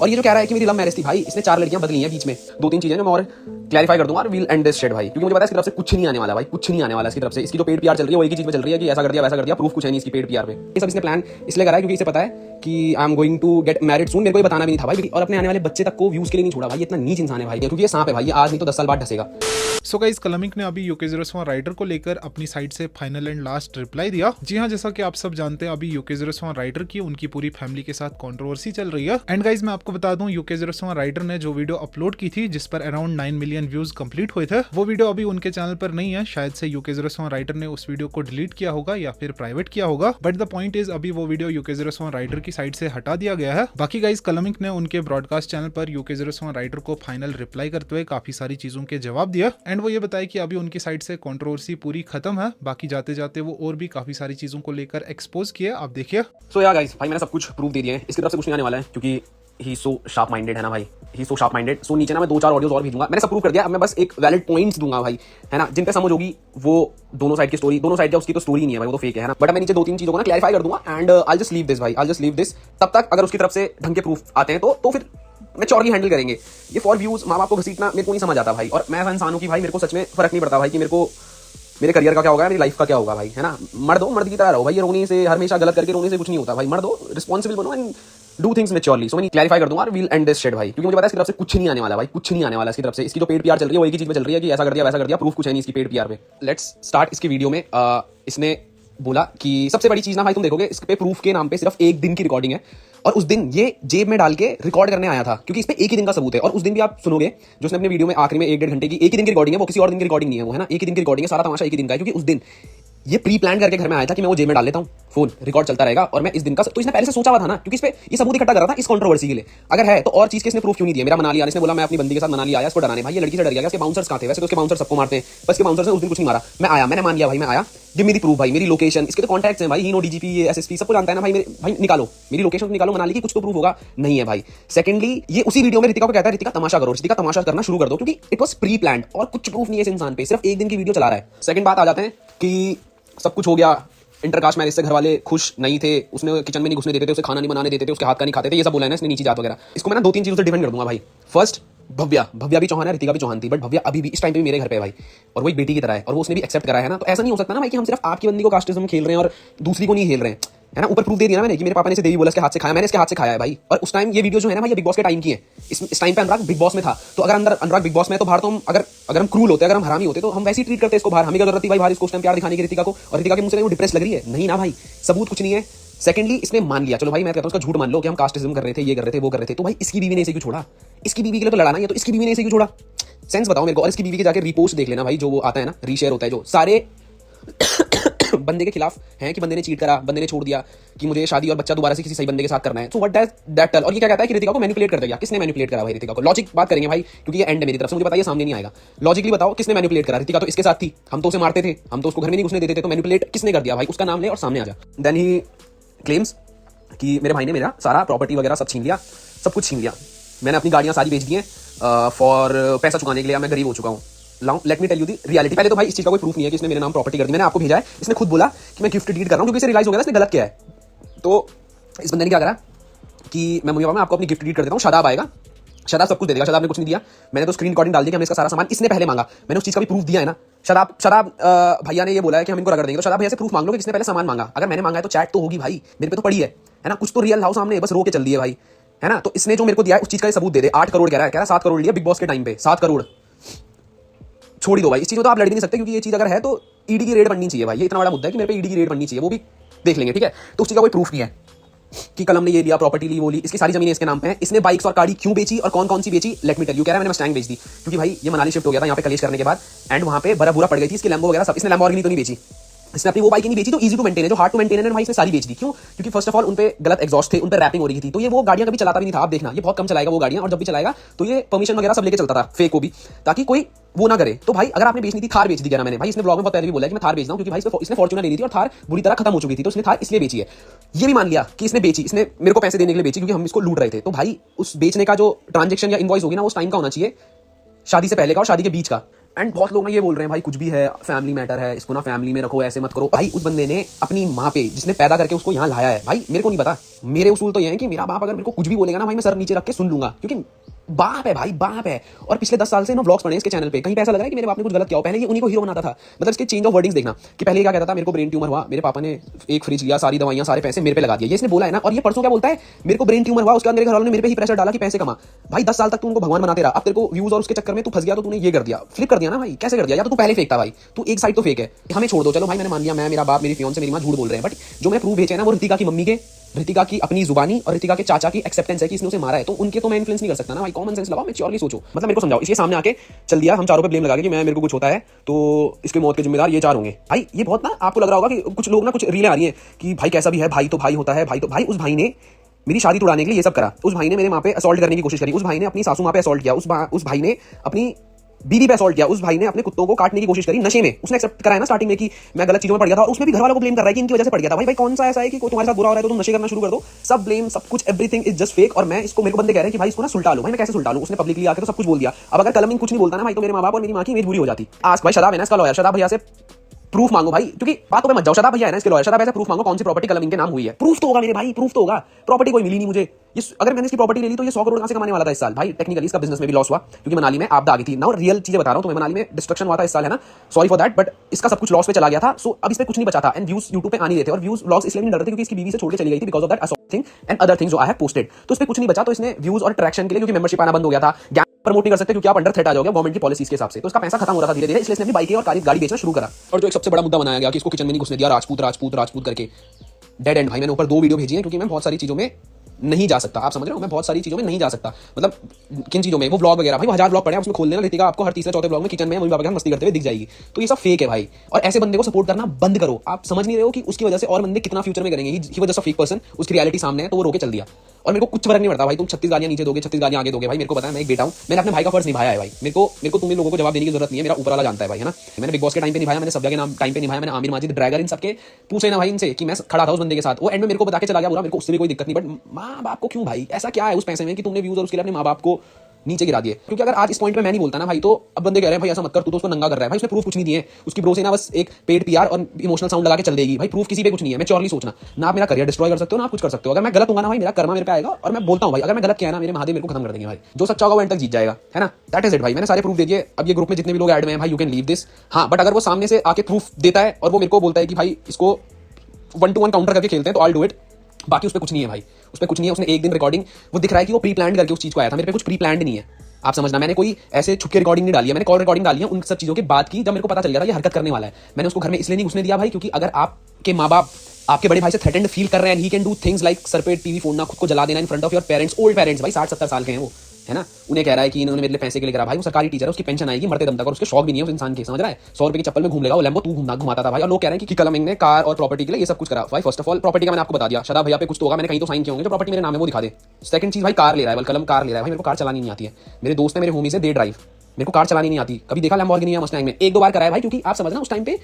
और ये जो कह रहा है कि मेरी लव मैरिज थी, भाई इसने 4 लड़कियां बदली हैं बीच में। 2-3 चीजें जो मैं और क्लैरिफाई कर दूंगा और वील एंड दिस शिट भाई, क्योंकि मुझे पता है इसकी तरफ से कुछ नहीं आने वाला भाई, कुछ नहीं आने वाला इसकी तरफ से। इसकी जो पेड पीआर चल रही है वो एक ही चीज में चल रही है कि ऐसा कर दिया वैसा कर दिया, प्रूफ कुछ है नहीं इसकी पेड पीआर पे। ये सब इसने प्लान इसलिए करा है क्योंकि इसे पता है कि I am going to get married soon. मेरे को ये बताना भी नहीं था भाई, और अपने आने वाले बच्चे तक को व्यूज के लिए नहीं छोड़ा भाई। ये इतना नीच इंसान है भाई, क्योंकि ये सांप है भाई, ये आज नहीं तो 10 साल बाद ढसेगा। सो गाइस, कलमिक ने अभी UK01 राइडर को लेकर अपनी साइड से फाइनल एंड लास्ट रिप्लाई दिया। जी हाँ, जैसा कि आप सब जानते हैं अभी UK01 राइडर की उनकी पूरी फैमिली के साथ कंट्रोवर्सी चल रही है। एंड गाइस, मैं आपको बता दूं UK01 राइडर ने जो वीडियो अपलोड की थी जिस पर अराउंड 9 मिलियन व्यूज कंप्लीट हुए थे, वो वीडियो अभी उनके चैनल पर नहीं है। शायद से UK01 राइडर ने उस वीडियो को डिलीट किया होगा या फिर प्राइवेट किया होगा, बट द पॉइंट इज अभी वो वीडियो UK01 राइडर की साइड से हटा दिया गया है। बाकी गाइस, कलमिक ने उनके ब्रॉडकास्ट चैनल पर UK01 राइडर को फाइनल रिप्लाई करते हुए काफी सारी चीजों के जवाब दिया। एंड वो ये बताया कि अभी उनकी साइड से कंट्रोवर्सी पूरी खत्म है। बाकी जाते जाते वो और भी काफी सारी चीजों को लेकर एक्सपोज किए, आप देखिए। सो या गाइस, भाई मैंने सब कुछ प्रूफ दे दिए हैं, इसकी तरफ से कुछ नहीं आने वाला है क्योंकि ही सो शार्प माइंडेड है ना भाई, ही सो शार्प माइंडेड। सो नीचे ना मैं 2-4 ऑडियोज और भेजूंगा, मैंने सब प्रूफ कर दिया। अब मैं बस एक वैलिड पॉइंट्स दूंगा भाई, है ना, जिन पे समझ होगी। वो दोनों साइड की स्टोरी, दोनों साइड का उसकी तो स्टोरी नहीं है भाई, वो तो फेक है ना। बट मैं नीचे 2-3 चीजों को ना क्लैरिफाई कर दूंगा and I just leave this भाई, आई जस्ट लीव दिस। तब तक अगर उसकी तरफ से ढंग के प्रूफ आते हैं तो फिर मैं चौरली हैंडल करेंगे। ये फॉर व्यूज माँ बाप को घसीटना मेरे को नहीं समझ आता भाई। और मैं इंसान हूं कि भाई मेरे को सच में फर्क नहीं पड़ता भाई कि मेरे को मेरे करियर का क्या होगा, मेरी लाइफ का क्या होगा भाई, है ना। मर्द हो, मर्द की तरह रहो भाई। ये रोने से, हमेशा गलत करके रोने से कुछ नहीं होता भाई। मर्द हो, रिस्पॉन्सिबल बनो एंड डू थिंग्स मैच्योरली। सो मैं क्लैरिफाई कर दूंगा और वील एंड दिस शिट भाई, क्योंकि मुझे पता है इसकी तरफ से कुछ नहीं आने वाला भाई, कुछ नहीं आने वाला इसकी तरफ से। इसकी जो पेड पीआर चल रही है वो एक ही चीज में चल रही है कि ऐसा कर दिया वैसा कर दिया, प्रूफ कुछ है नहीं इसकी पेड पीआर पे। लेट्स स्टार्ट इसकी वीडियो में। इसने बोला कि सबसे बड़ी चीज ना भाई, तुम देखोगे इस पे प्रूफ के नाम पे सिर्फ 1 दिन की रिकॉर्डिंग है, और उस दिन ये जेब में डाल के रिकॉर्ड करने आया था, क्योंकि इस पे 1 ही दिन का सबूत है। और उस दिन भी आप सुनोगे जो उसने अपने वीडियो में आखिरी में 1-1.5 घंटे की, 1 ही दिन की रिकॉर्डिंग है, वो किसी और दिन की रिकॉर्डिंग नहीं है वो, है ना। 1 ही दिन की रिकॉर्डिंग है, सारा तमाशा 1 ही दिन का है, क्योंकि उस दिन ये प्री प्लान करके घर में आया था कि मैं वो जेब में डाल लेता हूँ, फोन रिकॉर्ड चलता रहेगा और मैं इस दिन का। तो इसने पहले से सोचा हुआ था ना, क्योंकि इस पे ये सबूत इकट्ठा कर रहा था इस कंट्रोवर्सी के लिए। अगर है तो और चीज के इसने प्रूफ क्यों नहीं दिया। मेरा मनाली आया, इसने बोला मैं अपनी बंदी के साथ मनाली आया इसको डराने। भाई ये लड़की से डर गया, इसके बाउंसर्स कहां थे? वैसे तो उसके बाउंसर सबको मारते हैं, पर इसके बाउंसर्स ने उस दिन कुछ नहीं मारा। मैं आया, मैंने मान लिया भाई, मैं आया, ये मेरी प्रूफ भाई, मेरी लोकेशन, इसके तो कॉन्टैक्ट्स हैं भाई, ही नो डीजीपी, ये एसएसपी सबको जानता है ना भाई। मेरे भाई निकालो मेरी लोकेशन, निकालो मनाली की, कुछ तो प्रूफ होगा। नहीं है भाई। सेकंडली, ये उसी वीडियो में रितिका को कहता है रितिका तमाशा करो, रितिका तमाशा करना शुरू कर दो, क्योंकि इट वाज प्री प्लान्ड और कुछ प्रूफ नहीं है इस इंसान पे, सिर्फ 1 दिन की वीडियो चला रहा है। सेकंड बात आ जाते हैं कि सब कुछ हो गया, इंटरकास्ट मैरिज से घर वाले खुश नहीं थे, उसने किचन में नहीं घुसने देते थे, उसे खाना नहीं बनाने देते थे, उसके हाथ का नहीं खाते थे, ये सब बोला है ना इसने नीची जात वगैरह। इसको मैं ना 2-3 चीजों से डिफेंड कर दूंगा भाई। फर्स्ट, भव्या भी चौहान है, रितिका भी चौहान थी, बट भव्या अभी भी इस टाइम पे भी मेरे घर पे है भाई, और वो एक बेटी की तरह है, और वो उसने भी एक्सेप्ट करा है ना। तो ऐसा नहीं हो सकता ना भाई कि हम सिर्फ आपकी बंदी को कास्टिज्म खेल रहे हैं और दूसरी को नहीं खेल रहे हैं, है ना। ऊपर प्रूफ दे दिया ना मैंने कि मेरे पापा ने इसे देवी बोला इसके हाथ से खाया, मैंने इसके हाथ से खाया है भाई। और उस टाइम ये वीडियो जो है ना भाई, ये बिग बॉस के टाइम की है। इस टाइम पे अनुराग बिग बॉस में था, तो अगर अंदर अनुराग बिग बॉस में, तो बाहर तो हम अगर हम क्रूल होते, अगर हम हरामी होते, तो हम वैसे ही ट्रीट करते इसको बाहर। हमें क्या जरूरत थी भाई बाहर इसको उस टाइम प्यार दिखाने की रितिका को, और रितिका के मुंह से वो डिप्रेस लग रही है? नहीं ना भाई, सबूत कुछ नहीं है। सेकंडली, इसने मान लिया, चलो भाई मैं कहता हूं उसका झूठ मान लो कि हम कास्टिज्म कर रहे थे, ये कर रहे थे, वो कर रहे थे, तो भाई इसकी बीवी ने इसे क्यों छोड़ा? इसकी बीवी के लिए तो लड़ाना है, तो इसकी बीवी ने इसे क्यों छोड़ा? सेंस बताओ मेरे को। और इसकी बीवी के जाके रिपोस्ट देख लेना भाई, जो वो आता है ना, रीशेयर होता है, जो सारे बंदे के खिलाफ हैं कि बंदे ने चीट करा, बंदे ने छोड़ दिया, कि मुझे शादी और बच्चा दोबारा से किसी सही बंदे के साथ करना है। So what does that tell? और ये क्या कहता है कि रितिका को मैनिपुलेट कर दिया। किसने मैनिपुलेट करा भाई रितिका को? लॉजिक बात करेंगे भाई, क्योंकि ये एंड है मेरी तरफ से, मुझे पता है ये सामने नहीं आएगा। लॉजिकली बताओ किसने मैनिपुलेट करा? रितिका तो इसके साथ थी, हम तो उसे मारते थे, हम तो उसको घर में नहीं घुसने देते थे, तो मैनिपुलेट किसने कर दिया भाई? उसका नाम ले और सामने आ जा। देन ही क्लेम्स कि मेरे भाई ने मेरा सारा प्रॉपर्टी वगैरह सब छीन लिया, सब कुछ छीन लिया, मैंने अपनी गाड़ियां सारी बेच दी हैं फॉर पैसा चुकाने के लिए, मैं गरीब हो चुका हूँ। Let me tell you the reality. पहले तो भाई इस चीज का कोई प्रूफ नहीं है कि इसने मेरे नाम प्रॉपर्टी कर दी, मैंने आपको भेजा है, इसने खुद बोला कि मैं गिफ्ट डीड कर रहा हूँ, क्योंकि इसे रियलाइज हो गया इसने गलत किया है। तो इस बंदे ने क्या करा कि मैं मुझे आपको अपनी गिफ्ट डीड कर देता हूँ, शादाब आएगा, शादाब सब कुछ दे देगा। शादाब ने कुछ नहीं दिया, मैंने तो स्क्रीन रिकॉर्डिंग डाल दी कि हमने इसका सारा सामान इसने पहले मांगा, मैंने उस चीज का भी प्रूफ दिया है ना। शादाब भैया ने ये बोला है कि हम इनको रगड़ देंगे, तो शादाब भैया से प्रूफ मांग लो कि किसने पहले सामान मांगा। अगर मैंने मांगा है तो चैट तो होगी भाई, मेरे पे तो पड़ी है ना, कुछ तो रियल हाउ सामने, बस रो के चल दी है भाई, है ना। तो इसने जो मेरे को दिया है उस चीज का सबूत दे दे। 8 करोड़ कह रहा है 7 करोड़ लिया बिग बॉस के टाइम पे, 7 करोड़ छोड़ ही दो भाई। इस चीज में तो आप लड़ भी नहीं सकते, क्योंकि ये चीज अगर है तो ईडी की रेड बननी चाहिए भाई, ये इतना बड़ा मुद्दा है कि मेरे पे ईडी की रेड बननी चाहिए, वो भी देख लेंगे, ठीक है। तो उस चीज का कोई प्रूफ नहीं है कि कलम ने ये लिया, प्रॉपर्टी ली, वो ली, इसकी सारी जमीनें इसके नाम पे हैं। इसने बाइक्स और गाड़ी क्यों बेची और कौन कौन सी बेची? Let me tell you. कह रहा है मैंने मस्टैंग बेच दी, क्योंकि भाई ये मनाली शिफ्ट हो गया था यहाँ पे कलेश करने के बाद, एंड वहाँ पे बर्फ बुरा पड़ गई थी, इसकी लैम्बो वगैरह सब। इसने लैम्बोर्गिनी तो नहीं बेची, इसने अपनी वो बाइक नहीं बेची जो इजी टू मेंटेन है, जो हार्ड टू मेंटेन है भाई, इसने सारी बेच दी। क्यों? क्योंकि फर्स्ट ऑफ ऑल उन पे गलत एग्जॉस्ट थे, उन पे रैपिंग हो रही थी, तो ये वो गाड़ियां कभी चलाता भी नहीं था। आप देखना ये बहुत कम चलाएगा वो गाड़ियां, और जब भी चलाएगा तो ये परमिशन वगैरह सब लेके चलता था, फेक को भी, ताकि कोई वो ना करे। तो भाई अगर आपने बेचनी थी, थार बेच दी क्या मैंने भाई, इसने ब्लॉग में बहुत पहले भी बोला कि मैं थार बेच रहा हूं, क्योंकि भाई इसने फॉर्च्यूनर लेनी थी और थार बुरी तरह खत्म हो चुकी थी, तो इसने थार इसलिए बेची है। ये भी मान लिया कि इसने बेची, इसने मेरे को पैसे देने के लिए बेची, क्योंकि हम इसको लूट रहे थे। तो भाई उस बेचने का जो ट्रांजेक्शन या इनवॉइस होगी ना, वो उस टाइम का होना चाहिए, शादी से पहले का और शादी के बीच का। एंड बहुत लोग ना ये बोल रहे हैं भाई कुछ भी है, फैमिली मैटर है, इसको ना फैमिली में रखो, ऐसे मत करो। भाई उस बंदे ने अपनी माँ पे, जिसने पैदा करके उसको यहाँ लाया है, भाई मेरे को नहीं पता, मेरे उसूल तो ये है कि मेरा बाप अगर मेरे को कुछ भी बोलेगा ना भाई, मैं सर नीचे रख के सुन लूंगा, क्योंकि बाप है भाई, बाप है। और पिछले 10 साल से ना व्लॉग्स पड़े हैं इसके चैनल पे, कहीं पे ऐसा लग रहा है कि मेरे बाप ने कुछ गलत किया हो। पहले ये उन्हीं को हीरो बनाता था, मतलब इसके चेंज ऑफ वर्डिंग्स देखना कि पहले क्या कहता था, मेरे को ब्रेन ट्यूमर हुआ, मेरे पापा ने एक फ्रिज लिया, सारी दवाइयां सारे पैसे मेरे पे लगा दिए, ये इसने बोला है ना। और ये परसों क्या बोलता है, मेरे को ब्रेन ट्यूमर हुआ, उसके बाद मेरे घर वालों ने मेरे पे ही प्रेशर डाला कि पैसे कमा। भाई 10 साल तक तू उनको भगवान बनाते रहा, अब तेरे को व्यूज और उसके चक्कर में तू फंस गया, तो तूने ये कर दिया, फ्लिप कर दिया ना भाई। कैसे कर दिया? या तो तू पहले फेक था भाई, तू एक साइड तो फेक है, हमें छोड़ दो, चलो भाई मैंने मान लिया, मैं, मेरा बाप, मेरी फियांसे, मेरी मां झूठ बोल रहे हैं, बट जो मैं प्रूफ भेजे है ना वो ऋतिका की मम्मी के, ऋतिका की अपनी जुबानी और ऋतिका के चाचा की एक्सेप्टेंस है कि इसने उसे मारा है, तो उनके तो मैं इन्फ्लुएंस नहीं कर सकता ना भाई। कॉमन सेंस लगाओ, मैच्योरली सोचो, मतलब मेरे को समझाओ। इसके सामने आके चल दिया, हम चारों पे ब्लेम लगा के कि मैं, मेरे को कुछ होता है तो इसके मौत के जिम्मेदार ये 4 होंगे। भाई ये बहुत ना, आपको लग रहा होगा कि कुछ लोग ना, कुछ रीलें आ रही हैं कि भाई कैसा भी है, भाई तो भाई होता है, भाई तो भाई। उस भाई ने मेरी शादी तोड़ाने के लिए ये सब करा, उस भाई ने मेरे माँ पे असॉल्ट करने की कोशिश करी, उस भाई ने अपनी सासू माँ पे असॉल्ट किया, उस भाई ने अपनी बीवी पे असॉल्ट किया, उस भाई ने अपने कुत्तों को काटने की कोशिश करी नशे में। उसने एक्सेप्ट करा है ना स्टार्टिंग में कि मैं गलत चीजों में पड़ गया था, और उसमें भी घर वालों को ब्लेम कर रहा है कि इनकी वजह से पड़ गया था। भाई कौन सा ऐसा है कि कोई तुम्हारे साथ बुरा हो रहा है तो तुम नशे करना शुरू कर दो? सब ब्लेम, सब कुछ, एवरीथिंग इज जस्ट फेक। और मैं इसको, मेरे को बंदे कह रहे हैं कि भाई इसको ना सुलटा लो। भाई मैं कैसे सुलटा लूं? उसने पब्लिकली आके तो सब कुछ बोल दिया। अब अगर कलमिंग कुछ नहीं बोलता ना भाई, तो मेरे माँ बाप और मेरी माँ की इमेज बुरी हो जाती। आज भाई शदाब है ना इसका लॉयर, शदाब भैया से प्रूफ मांगो भाई, क्योंकि बातों पे मत जाओ। शदाब भैया है ना इसके लॉयर, शदाब भैया से प्रूफ मांगो कौन सी प्रॉपर्टी कलम इनके नाम हुई है। प्रूफ तो होगा मेरे भाई, प्रूफ तो होगा। प्रॉपर्टी कोई मिली नहीं मुझे, अगर मैंने इसकी प्रॉपर्टी ले ली तो ये 100 करोड़ कहां से कमाने वाला था इस साल। भाई टेक्निकली इसका बिजनेस में भी लॉस हुआ, क्योंकि मनाली में आपदा आ गई थी ना। रियल चीजें बता रहा हूं तुम्हें, मनाली में डिस्ट्रक्शन हुआ था इस साल, है ना, सॉरी फॉर दैट, बट इसका सब कुछ लॉस पे चला गया था। सो अब इस पे कुछ नहीं बचा था, एंड व्यूज यूट्यूब पे आ नहीं रहे थे, और व्यूज व्लॉग्स इसलिए नहीं डर रहे थे क्योंकि इसकी बीवी से छोड़ के चली गई थी, because of that assault thing and other things जो आई हैव पोस्टेड। तो इस पे कुछ नहीं बचा, तो इसने व्यूज और ट्रैक्शन के लिए, क्योंकि मेंबरशिप आना बंद हो गया था, प्रमोट नहीं कर सकते क्योंकि आप अंडर थ्रेट आ जाओगे गवर्नमेंट की पॉलिसीज के हिसाब से, तो इसका पैसा खत्म हो रहा था धीरे धीरे, इसलिए इसने अपनी बाइकें और गाड़ी बेचना शुरू करा। और जो एक सबसे बड़ा मुद्दा बनाया गया कि इसको किचन में नहीं घुसने दिया, राजपूत राजपूत राजपूत करके, डेड एंड। भाई मैंने ऊपर 2 वीडियो भेजी हैं, क्योंकि मैं बहुत सारी चीजों में नहीं जा सकता, आप समझ रहे हो, मैं बहुत सारी चीजों में नहीं जा सकता। मतलब किन चीजों में, वो व्लॉग वगैरह, भाई 1000 व्लॉग पड़े हैं, उसमें खोल लेना, ऋतिका आपको हर तीसरे चौथे व्लॉग में किचन में मम्मी पापा के साथ मस्ती करते हुए दिख जाएगी। तो ये सब फेक है भाई, और ऐसे बंदे को सपोर्ट करना बंद करो। आप समझ नहीं रहे हो कि उसकी वजह से और बंदे कितना फ्यूचर में करेंगे। He was just a fake person, उसकी रियलिटी सामने है, तो वो रोके चल दिया। और मेरे को कुछ फर्क नहीं पड़ता भाई, तुम 36 गालियां नीचे दोगे, 36 गालियां आगे दोगे, भाई मेरे को पता है, मैं एक बेटा हूं, मैंने अपने भाई का फर्ज निभाया है भाई। मेरे को तुम लोगों को जवाब देने की जरूरत नहीं है, मेरा ऊपर वाला जानता है भाई, है ना। मैंने बिग बॉस के टाइम पे निभाया, मैंने सब्जा के नाम टाइम पे निभाया, मैंने आमिर माजिद, ड्रैगर, इन सबके पूछे ना भाई इनसे कि मैं खड़ा था उस बंदे के साथ, वो एंड में मेरे को बता के चला गया बुरा, मेरे को उससे भी कोई दिक्कत नहीं, बट माँ बाप को क्यों भाई, ऐसा क्या है उस पैसे में कि तुमने व्यूज और उसके लिए अपने माँ बाप को नीचे गिरा दिए? क्योंकि अगर आज इस पॉइंट पे मैं नहीं बोलता ना भाई, तो अब बंदे कह रहे हैं भाई ऐसा मत कर, तू तो उसको नंगा कर रहा है। भाई उसने प्रूफ कुछ नहीं दिए, उसकी ब्रो से ना बस एक पेड पीआर और इमोशनल साउंड लगा के चल देगी। भाई प्रूफ किसी पे कुछ नहीं है, मैच्योरली सोचना ना। आप मेरा करियर डिस्ट्रॉय कर सकते हो ना, आप कुछ कर सकते हो। अगर मैं गलत हूं ना भाई, मेरा कर्मा मेरे पे आएगा, और मैं बोलता हूं भाई, अगर मैं गलत किया ना, मेरे महादेव मेरे को खत्म कर देंगे भाई। जो सच्चा होगा वो एंड तक जीत जाएगा, है ना। दैट इज इट भाई, मैंने सारे प्रूफ दे दिए। अब ये ग्रुप में जितने भी लोग ऐड में हैं भाई, यू कैन लीव दिस। हाँ, बट अगर वो सामने से आके प्रूफ देता है और वो मेरे को बोलता है कि भाई इसको 1-to-1 काउंटर करके खेलते हैं, तो आई डू इट। बाकी उस पर कुछ नहीं है भाई, उस पर कुछ नहीं है। उसने एक दिन रिकॉर्डिंग, वो दिख रहा है कि वो प्री प्लान करके उस चीज को आया था, मेरे पे कुछ प्री प्लान नहीं है, आप समझना। मैंने कोई ऐसे छुपके रिकॉर्डिंग नहीं डाली है, मैंने कॉल रिकॉर्डिंग डाली है उन सब चीजों के बाद की, जब मेरे को पता चल गया था ये हरकत करने वाला है। मैंने उसको घर में इसलिए नहीं घुसने दिया भाई, क्योंकि अगर आपके माँ बाप आपके बड़े भाई से थ्रेटेंड फील कर रहे हैं, he can do things like sir पे टीवी फोड़ना, खुद को जला देना in front of your parents, old parents भाई, 60-70 साल के हैं वो, है ना। उन्हें कह रहा है कि इन्होंने मेरे लिए पैसे के लिए करा। भाई वो सरकारी टीचर है, उसकी पेंशन आएगी मरते दम तक, और उसके शौक भी नहीं है उस इंसान के, समझ रहा है। 100 रुपए की चप्पल में घूम लेगा वो, लैम्बो तू घुमाता था भाई। और लोग कह रहे हैं कि कलमिंग ने कार और प्रॉपर्टी के लिए ये सब कुछ करा। भाई फर्स्ट ऑफ ऑल प्रॉपर्टी का मैंने आपको बता दिया, शदाब भैया पे कुछ तो होगा, मैंने कहीं तो साइन किए होंगे, जो प्रॉपर्टी मेरे नाम है वो दिखा दे। सेकंड चीज भाई, कार ले रहा है, कलम कार ले रहा है भाई, मेरे को कार चलानी नहीं आती है। मेरे दोस्त है, मेरे होमी से दे ड्राइव, मेरे को कार चलानी नहीं आती। कभी देखा लैम्बोर्गिनी या मस्टैंग में, 1-2 बार कराया भाई, क्योंकि आप समझना उस टाइम पे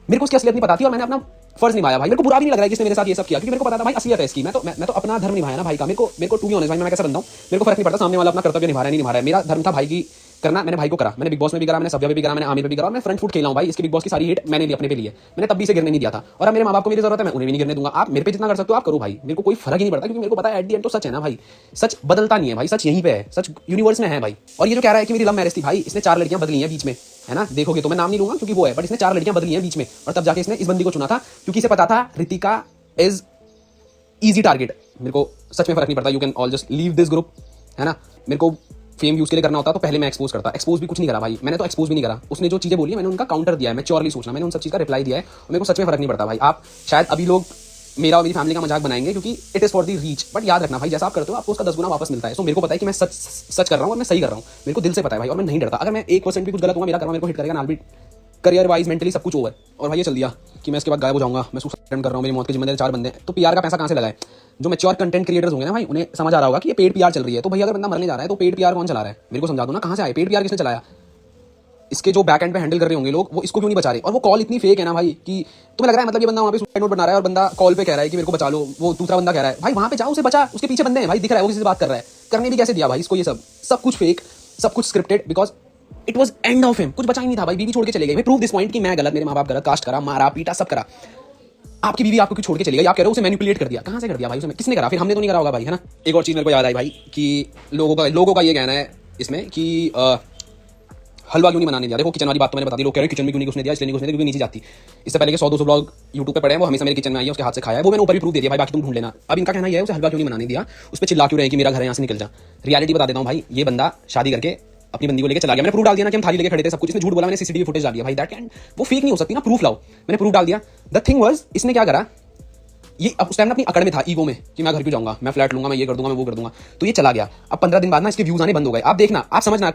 मेरे को उसकी असलियत नहीं पता थी, और मैंने अपना फर्ज निभाया भाई। मेरे को बुरा भी नहीं लग रहा है कि इसने मेरे साथ ये सब किया, क्योंकि मेरे को पता था भाई असलियत है इसकी। मैं तो अपना धर्म निभाया ना भाई का। मेरे को टू बी ऑनेस्ट भाई, मैं कैसा बंदा हूं, मेरे को फर्क नहीं पड़ता सामने वाला अपना कर्तव्य निभा रहा है नहीं निभा रहा है। मेरा धर्म था भाई की करना, मैंने भाई को करा, मैंने बिग बॉस में भी करा, मैंने सब्जा पे भी करा, मैंने आमिर पे भी करा, मैं फ्रंट फुट खेला हूं भाई। इसके बिग बॉस की सारी हिट मैंने अपने पे ली है, मैंने तब भी इसे गिरने नहीं दिया था। और अब मेरे माँ बाप को मेरी जरूरत है, मैं उन्हें भी नहीं गिरने दूंगा। आप मेरे पे जितना कर सकते हो आप करो भाई, मेरे को कोई फर्क ही नहीं पड़ता, क्योंकि मेरे को पता है एट दी एंड तो सच है ना भाई, सच बदलता नहीं है भाई, सच यहीं पे है, सच यूनिवर्स में है भाई। और ये जो कह रहा है कि मेरी लव मैरिज थी, भाई इसने 4 लड़कियां बदली हैं बीच में, है ना। देखोगे तो मैं नाम नहीं लूंगा क्योंकि वो है, बट इसने 4 लड़कियां बदली हैं बीच में, और तब जाके इसने इस बंदी को चुना था, क्योंकि इसे पता था ऋतिका इज ईजी टारगेट। मेरे को सच में फर्क नहीं पड़ता, you can all just leave this group, है ना। मेरे को फेम यूज के लिए करना होता तो पहले मैं एक्सपोज करता, एक्सपोज भी कुछ नहीं करा भाई, मैंने तो एक्सपोज भी नहीं करा। उसने जो चीजें बोली है मैंने उनका काउंटर दिया है, मैच्योरली सोचना, मैंने उन सब चीज का रिप्लाई दिया है, और मेरे को सच में फर्क नहीं पड़ता भाई। आप शायद अभी लोग मेरा और मेरी फैमिली का मजाक बनाएंगे क्योंकि it is for the reach, but याद रखना भाई, जैसा आप करते हो आपको उसका 10 गुना वापस मिलता है। सो मेरे को पता है कि मैं सच कर रहा हूँ और मैं सही कर रहा हूँ, मेरे को दिल से पता है भाई, और मैं नहीं डरता। अगर मैं 1% भी कुछ गलत हुआ, मेरा कर्मा मेरे को हिट करेगा, नाल भी करियर वाइज मेंटली सब कुछ ओवर। और भाई ये चल दिया कि मैं इसके बाद गायब हो जाऊंगा, मैं सुसाइड कर रहा हूँ, मेरी मौत के जिम्मेदार 4 बंदे हैं, तो पीआर का पैसा कहां से लगाए? जो मैच्योर कंटेंट क्रिएटर्स होंगे ना भाई, उन्हें समझ आ रहा होगा कि ये पेड पीआर चल रही है। तो भाई अगर बंदा मरने जा रहा है तो पेड पीआर कौन चला रहा है? मेरे को समझा दो ना, कहां से आए पेड पीआर, किसने चलाया? इसके जो बैक एंड पे हैंडल कर रहे होंगे लोग, वो इसको क्यों नहीं बचा रहे? और वो कॉल इतनी फेक है ना भाई कि तुम्हें लग रहा है मतलब ये बंदा वहां पे सुसाइड नोट बना रहा है और बंदा कॉल पे कह रहा है कि मेरे को बचा लो, वो दूसरा बंदा कह रहा है भाई वहां पे जाओ, उसे बचा, उसके पीछे बंदे हैं भाई, दिख रहा है वो किसी से बात कर रहा है, करने भी कैसे दिया भाई इसको? ये सब कुछ फेक, सब कुछ scripted, because it was end of him, कुछ बचा ही नहीं था भाई, बीवी छोड़ के चले गए। प्रूव दिस पॉइंट कि मैं गलत, मेरे माँ बाप गलत, कास्ट करा, मारा पीटा सब करा, आपकी बीवी आपको क्यों छोड़ के चली गई, आप कह रहे हो उसे मैनिपुलेट कर दिया, कहां से कर दिया भाई उसे, किसने करा, फिर हमने तो नहीं करा होगा भाई, है ना। एक और चीज मेरे को याद आई भाई कि लोगों का ये कहना है इसमें कि हलवा क्यों नहीं बनाने दिया। देखो किचन वाली बात तो मैंने बता दी, लोग कह रहे हैं किचन में क्यों नहीं घुसने दिया, इसलिए नहीं घुसने दिया क्योंकि नीचे जाती। इससे पहले के 100-200 ब्लॉग यूट्यूब पे पड़े हैं, वो हमेशा मेरे किचन में आई है, उसके हाथ से खाया है, वो मैंने ऊपर भी प्रूफ दे दिया भाई, बाकी तुम ढूंढ लेना। अब इनका कहना यह है उसे हलवा क्यों नहीं बनाने दिया, उस पर चिल्ला क्यों रहे कि मेरा घर यहाँ से निकल जा। रियलिटी बता देता हूँ भाई, ये बंदा शादी करके अपनी बंदी को लेकर चला गया। मैंने प्रूफ डाल दिया ना कि हम थाली लेके खड़े थे, सब कुछ इसने झूठ बोला, मैंने सीसीटीवी फुटेज डाल दिया भाई, दैट कैन, वो फेक नहीं हो सकती ना, प्रूफ लाओ, मैंने प्रूफ डाल दिया। द थिंग वाज, इसने क्या करा, ये अब उस टाइम अपनी अकड़ में था, ईगो में कि मैं घर क्यों जाऊंगा, मैं फ्लैट लूंगा, मैं ये कर दूंगा, मैं वो कर दूंगा, तो ये चला गया। अब 15 दिन बाद ना इसके व्यूज आने बंद हो गए। आप देखना, आप समझना,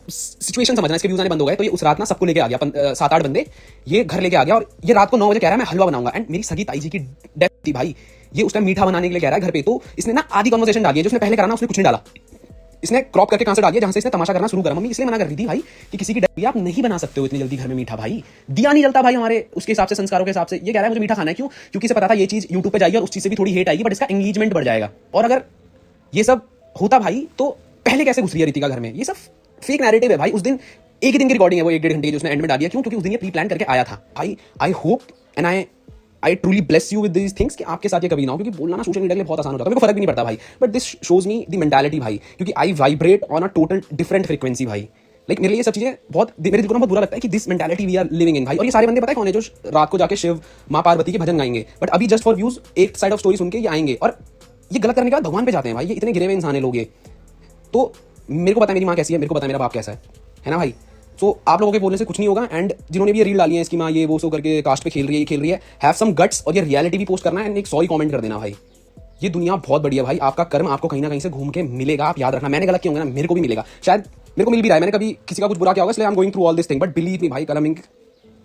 सिचुएशन समझना, इसके व्यूज आने बंद हो गए। तो ये उस रात ना सबको लेके आ गया, 7-8 बंदे, ये घर लेके आ गया और ये रात को 9 बजे कह रहा है मैं हलवा बनाऊंगा। एंड मेरी सगी ताई जी की डेथ थी भाई, ये उस टाइम मीठा बनाने के लिए कह रहा है घर पे, तो इसने ना आधी कन्वर्सेशन डाली है, जो उसने पहले करा ना उसने कुछ नहीं डाला, इसने क्रॉप करके कहां से डाल दिया जहां से इसने तमाशा करना शुरू करा। मम्मी इसलिए मना कर रही थी भाई कि किसी की डेथ आप नहीं बना सकते हो इतनी जल्दी घर में मीठा, भाई दिया नहीं जलता भाई हमारे उसके हिसाब से, संस्कारों के हिसाब से। ये कह रहा है मुझे मीठा खाना है, क्यों, क्योंकि इसे पता था ये चीज यूट्यूब पे जाएगी और उस चीज से भी थोड़ी हेट आएगी, बट इसका एंगेजमेंट बढ़ जाएगा। और अगर ये सब होता भाई तो पहले कैसे घुस रही है रितिका घर में, ये सब फेक नैरेटिव है भाई। उस दिन एक ही दिन की रिकॉर्डिंग है वो, 1-1.5 घंटे की, उसने एंड में डाल दिया। क्यों, क्योंकि उस दिन ये प्री प्लान करके आया था भाई। I hope and I truly bless you with these things कि आपके साथ ये कभी ना हो, क्योंकि बोलना ना सोशल मीडिया के लिए बहुत आसान होता है, मेरे को फर्क भी नहीं पड़ता भाई, but this shows me the mentality भाई, क्योंकि I vibrate on a total different frequency भाई। लाइक मेरे लिए ये सब चीजें बहुत, मेरे दिल को बहुत बुरा लगता है कि this mentality we are living in भाई। और ये सारे बंदे पता है कौन है, जो रात को जाके शिव माँ पार्वती के भजन गाएंगे, बट अभी जस्ट फॉर व्यूज एक साइड ऑफ स्टोरी सुन के ये आएंगे और ये गलत करने के बाद भगवान पे जाते हैं भाई। ये इतने गिरे हुए इंसान है लोग ये। तो मेरे को पता है मेरी माँ कैसी है, मेरे को पता है मेरा बाप कैसा है ना भाई। सो आप लोगों के बोलने से कुछ नहीं होगा। एंड जिन्होंने भी ये रील डाली है इसकी माँ ये वो सो करके कास्ट पे खेल रही है, हैव सम गट्स और ये रियलिटी भी पोस्ट करना है एंड एक सॉरी कमेंट कर देना भाई। ये दुनिया बहुत बड़ी है भाई, आपका कर्म आपको कहीं ना कहीं से घूम के मिलेगा, आप याद रखना। मैंने गलत किया होगा ना, मेरे को भी मिलेगा, शायद मेरे को मिल भी रहा है, मैंने कभी किसी का कुछ बुरा किया होगा, इसलिए I am going through all this thing, but believe me भाई, calming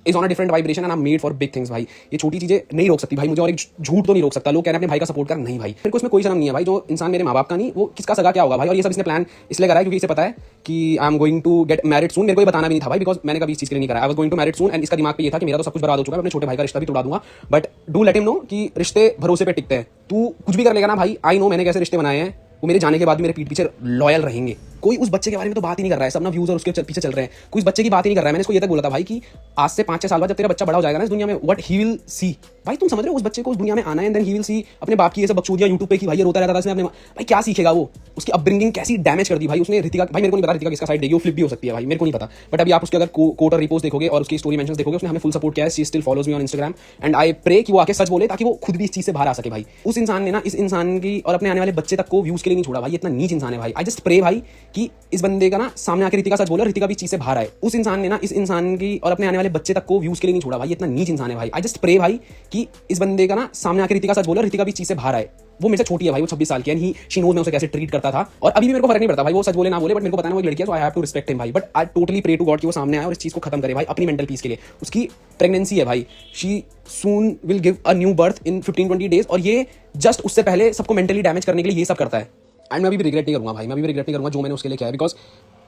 is on a different vibration and I am made for big things भाई। ये छोटी चीजें नहीं रोक सकती भाई मुझे, और एक झूठ तो नहीं रोक सकता। लोग कह रहे हैं अपने भाई का सपोर्ट कर, नहीं भाई मेरे को इसमें कोई शर्म नहीं है भाई। जो इंसान मेरे माँ बाप का नहीं, वो किसका सगा क्या होगा भाई। और ये सब इसने प्लान इसलिए करा है क्योंकि इसे पता है कि I am going to get married soon. मेरे को ये बताना भी नहीं था भाई, बिकॉज मैंने कभी इस चीज के लिए नहीं करा। I was going to married soon and इसका दिमाग पे ये था कि मेरा तो सब कुछ बर्बाद हो चुका है, अपने छोटे भाई का रिश्ता भी तोड़ा दूंगा। But do let him know कि रिश्ते भरोसे पे टिकते हैं। तू कुछ भी कर लेगा ना भाई, आई नो मैंने कैसे रिश्ते बनाए हैं, वो मेरे जाने के बाद भी मेरे पीठ पीछे लॉयल रहेंगे। कोई उस बच्चे के बारे में तो बात ही नहीं कर रहा है, सब ना व्यूज और उसके पीछे चल रहे हैं, कोई उस बच्चे की बात ही नहीं कर रहा है। मैंने इसको ये तक बोला था भाई कि आज से 5-6 साल बाद जब तेरा बच्चा बड़ा हो जाएगा ना इस दुनिया में, व्हाट ही विल सी भाई, तुम समझ रहे हो उस बच्चे को उस दुनिया में आना है, and then he will see अपने बाप की ये सब बकचोदियां यूट्यूब पे की भाई, ये रोता रहता था इसने अपने भाई, क्या सीखेगा वो, उसकी अपब्रिंगिंग कैसी डैमेज कर दी भाई उसने। रितिका भाई मेरे को नहीं पता रितिका किसका साइड देगी, वो फ्लिप भी हो सकती है भाई, मेरे को नहीं पता। बट अभी आप उसके अगर कोट और रिपोस्ट देखोगे और उसकी स्टोरी मेंशंस देखोगे, उसने हमें फुल सपोर्ट किया है। She still follows me on Instagram and I pray कि वो आके सच बोले ताकि वो खुद भी इस चीज से बाहर आ सके भाई। उस इंसान ने ना इस इंसान की और अपने आने वाले बच्चे तक को व्यूज के लिए नहीं छोड़ा भाई, इतना नीच इंसान है भाई। आई जस्ट प्रे भाई कि इस बंदे का ना सामने आके रितिका सच बोले, रितिका भी चीज से बाहर आए। उस इंसान ने ना इस इंसान की और अपने आने वाले बच्चे तक को व्यूज के लिए नहीं छोड़ा भाई, इतना नीच इंसान है भाई। आई जस्ट प्रे भाई कि इस बंदे का ना सामने आके रितिका सच बोले, रितिका भी चीज से बाहर आए। वो मेरे से छोटी है भाई, वो 26 साल की है, ही शी नोज मैं उसे कैसे ट्रीट करता था, और अभी भी मेरे को फर्क नहीं पड़ता भाई वो सच बोले ना बोले, बट मेरे को पता है वो एक लड़की है, so I have to respect him भाई। But I totally pray to God कि वो सामने आए और इस चीज को खत्म करे भाई, अपनी मेंटल पीस के लिए। उसकी प्रेगनेंसी है भाई, she soon will give a new birth in 15-20 days, और ये जस्ट उससे पहले सबको मेंटली डैमेज करने के लिए ये सब करता है। एंड मैं अभी भी रिग्रेट नहीं करूंगा भाई, मैं अभी भी रिग्रेट नहीं करूंगा जो मैंने उसके लिए किया है, because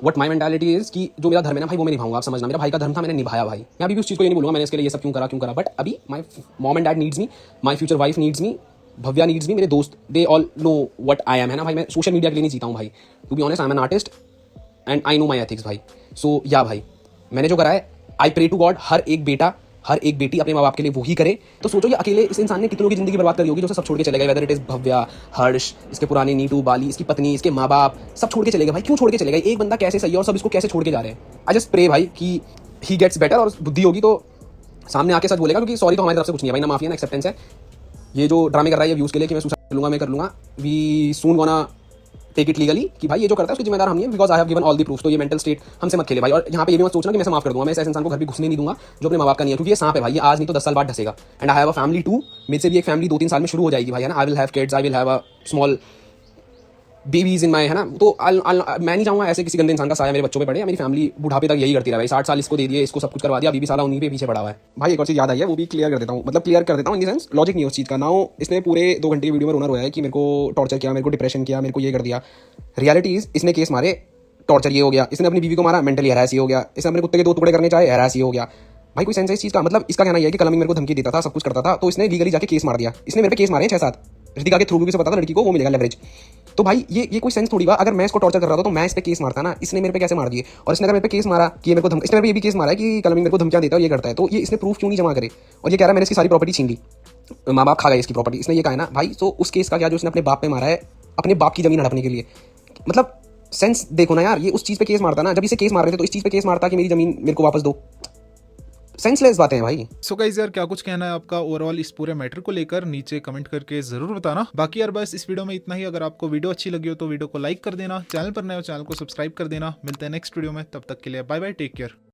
what my mentality is कि जो मेरा धर्म है ना भाई वो मैं निभाऊंगा। आप समझना, मेरा भाई का धर्म था, मैंने निभाया भाई। मैं अभी भी उस चीज को ये नहीं बोलूंगा मैंने इसके लिए ये सब क्यों करा, बट अभी my mom and dad needs me, my future wife needs me, Bhavya needs मी, मेरे दोस्त they all know what I am, है ना भाई। मैं सोशल मीडिया के लिए नहीं जीता हूँ भाई, to be honest I am an artist and I know my ethics भाई। सो या भाई मैंने जो करा है, आई प्रे टू गॉड हर एक बेटा हर एक बेटी अपने माँ बाप के लिए वही करे। तो सोचो ये अकेले इस इंसान ने कितनों की जिंदगी बर्बाद करी होगी, जो सब छोड़ के चले गए, वेदर इट इज भव्या, हर्ष, इसके पुराने नीटू, बाली, इसकी पत्नी, इसके माँ बाप, सब छोड़ के चले गए भाई। क्यों छोड़ के चले गए? एक बंदा कैसे सही है और सब इसको कैसे छोड़ के जा रहे हैं? आई जस्ट प्रे भाई कि ही गेट्स बेटर, और बुद्धि होगी तो सामने आके सच बोलेगा, क्योंकि सॉरी तो हमारी तरफ से कुछ नहीं है भाई, ना माफी है ना एक्सेप्टेंस है। ये जो ड्रामे कर रहा है ये व्यूज के लिए कि मैं सुसाइड कर लूंगा, मैं कर लूंगा, we soon gonna take it legally, कि भाई ये जो करता है उसकी जिम्मेदार हम नहीं है, because I have given all the proof. तो ये मेंटल स्टेट हमसे मत खेले भाई, और यहाँ पे ये भी मत सोचना कि मैं माफ कर दूंगा, मैं ऐसे इंसान को घर भी घुसने नहीं दूंगा जो अपने माँ बाप का नहीं है, क्योंकि ये सांप है भाई, ये आज नहीं तो 10 साल बाद ढसेगा। And I have a family too, मेरे से भी एक फैमिली 2-3 साल में शुरू हो जाएगी भाई, है ना। I will have kids, I will have a small babies in my, है ना। तो मैं नहीं चाहूंगा ऐसे किसी गंदे इंसान का साया मेरे बच्चों पे पड़े। मेरी फैमिली बुढ़ापे तक यही करती रहा भाई, 60 साल इसको दे दिए, इसको सब कुछ करवा दिया, अभी भी साला उन्हीं पे पीछे पड़ा हुआ है भाई। एक और चीज याद आई है, वो भी क्लियर कर देता हूँ, मतलब क्लियर कर देता हूँ इन द सेंस लॉजिक नहीं है उस चीज का। नाउ इसने पूरे 2 घंटे की वीडियो में रोना रोया है कि मेरे को टॉर्चर किया, मेरे को डिप्रेशन किया, मेरे को ये कर दिया। रियलिटी इज इसने केस मारे, टॉर्चर ये हो गया, इसने अपनी बीवी को मारा, मेंटली हैरास हो गया, इसने अपने कुत्ते के 2 टुकड़े करने चाहे, हैरास हो गया भाई। कोई सेंस है इस चीज का? मतलब इसका कहना यह है कि कलमिंग मेरे को धमकी देता था, सब कुछ करता था, तो इसने लीगली जाके केस मार दिया। इसने मेरे पे केस मारे 6-7, रितिका के थ्रू, क्योंकि से पता था लड़की को वो मिलेगा लेवरेज। तो भाई ये कोई सेंस थोड़ी बा, अगर मैं इसको टॉर्चर कर रहा था तो मैं इस पे केस मारता ना, इसने मेरे पे कैसे मार दिए, और इसने अगर मेरे पे केस मारा कि ये मेरे को इसने मेरे पे ये भी केस मारा है कि कलमिंग मेरे को धमकियां देता है और ये करता है, तो ये इसने प्रूफ क्यों नहीं जमा करे, और ये कह रहा है मैंने इसकी सारी प्रॉपर्टी छीन ली, माँ बाप खा गए इसकी प्रॉपर्टी, इसने ये कहा है ना भाई, तो उस केस का क्या जो उसने अपने बाप पे मारा है, अपने बाप की जमीन हड़पने के लिए, मतलब सेंस देखो ना यार, ये उस चीज पे केस मारता ना, जब इसे केस मार रहे थे तो इस चीज पे केस मारता कि मेरी जमीन मेरे को वापस दो, सेंसलेस बातें हैं भाई। सो गाइस यार क्या कुछ कहना है आपका ओवरऑल इस पूरे मैटर को लेकर, नीचे कमेंट करके जरूर बताना। बाकी यार बस इस वीडियो में इतना ही। अगर आपको वीडियो अच्छी लगी हो तो वीडियो को लाइक कर देना, चैनल पर नए हो चैनल को सब्सक्राइब कर देना। मिलते हैं नेक्स्ट वीडियो में, तब तक के लिए बाय बाय, टेक केयर।